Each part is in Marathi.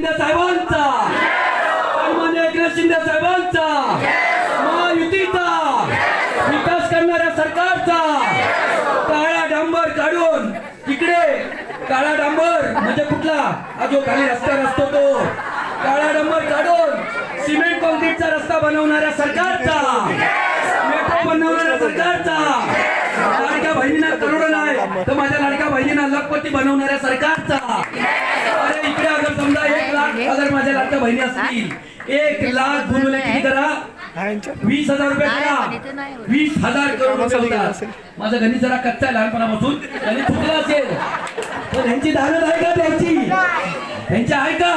साहेबांचा, सन्माननीय एकनाथ शिंदे साहेबांचा, महायुतीचा, विकास करणाऱ्या सरकारचा, काळा डांबर काढून तिकडे, काळा डांबर म्हणजे कुठला, हा जो खाली रस्ता असतो तो काळा डांबर काढून सिमेंट कॉन्क्रीटचा रस्ता बनवणाऱ्या सरकारचा, मेट्रो बनवणाऱ्या सरकारचा, लाडक्या बहिणींना करोड नाही तर माझ्या लाडक्या बहिणींना लखपती बनवणाऱ्या सरकारचा. अरे इकडे अगर समजा 1 लाख अगर माझ्या लाडक्या बहिणी असतील, 1 लाख गुणुले किती करा, 20,000 रुपये करा, 20,000 करोड रुपये होतात. माझा गणित जरा कच्चा आहे लहानपणापासून, गणित चुकला असेल तर ह्यांची दानत आहे का, ह्यांची आहे का?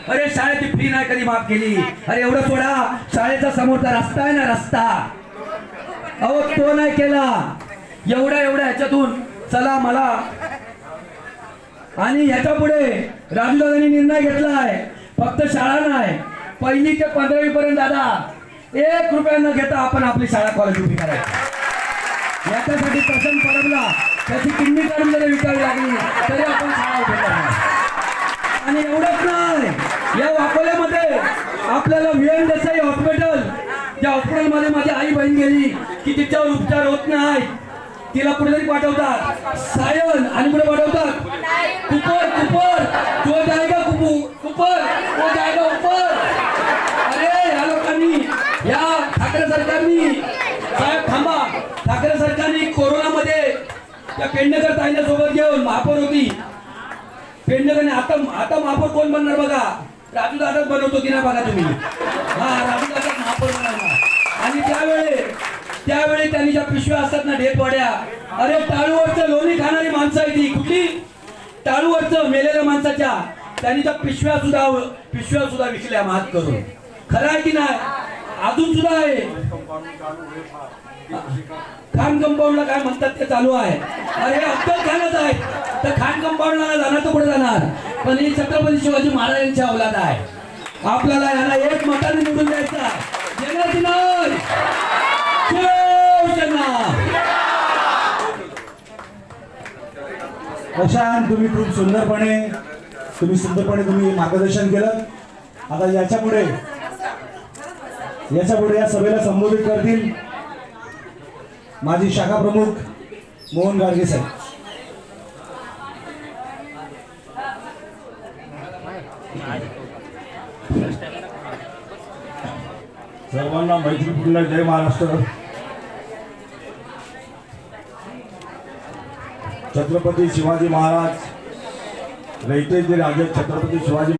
अरे शाळेची फी नाही कधी माफ केली. अरे एवढं सोडा, शाळेचा समोरचा रस्ता आहे ना, रस्ता अहो तो नाही केला. एवढ्या ह्याच्यातून चला मला, आणि ह्याच्या पुढे राजूदादांनी निर्णय घेतलाय, फक्त शाळा नाही, 1ली ते 15वी पर्यंत दादा 1 रुपया न घेता आपण आपली शाळा कॉलेज उभी करायची. याच्यासाठी प्रसन्न परबला त्याची किडनी काढून जरी विकावी लागली तरी आपण शाळा उभी करणार. आणि एवढंच नाही, या अकोल्यामध्ये आपल्याला VN देसाई हॉस्पिटल, ज्या हॉस्पिटलमध्ये माझी आई बहीण गेली की तिच्यावर उपचार होत नाही, तिला कुठेतरी पाठवतात सायन, आणि कुठे पाठवतात कुपर, जो जाएगा कुपर वो जाएगा ऊपर. अरे या लोकांनी, या ठाकरे सरकारनी, साहेब थांबा, ठाकरे सरकारने कोरोनामध्ये त्या पेडणेकर ताईला सोबत घेऊन महापौर होती, पेडणेकरने आता महापौर कोण बनणार बघा, राजू दादाच बनवतो की नाही बघा तुम्ही, हा राजू दादाच महापौर बनवणार. आणि त्यावेळी त्यांनी ज्या पिशव्या असतात ना ढेपवाड्या, अरे टाळूवरचं लोणी खाणारी माणसं आहे ती, कुठली टाळूवरचं मेलेल्या माणसाच्या, त्यांनी त्या पिशव्या सुद्धा विकल्या महाग करून. खरं आहे की नाही? अजून सुद्धा आहे, खान कंपाऊंडला काय म्हणतात ते चालू आहे. अरे अब्दुल खानच आहे तर खान कंपाऊंडला जाणार तर पुढे जाणार, पण ही छत्रपती शिवाजी महाराजांची औलाद आहे. आपल्याला याला 1 मताने निवडून द्यायचा. प्रशांत, तुम्ही खूप सुंदरपणे तुम्ही मार्गदर्शन केलं. आता याच्यापुढे या सभेला संबोधित करतील माजी शाखा प्रमुख मोहन गाडगे साहेब. सर्वांना मैत्रीपूर्ण जय महाराष्ट्र. छत्रपती शिवाजी महाराज, रयतेचे राजे छत्रपती शिवाजी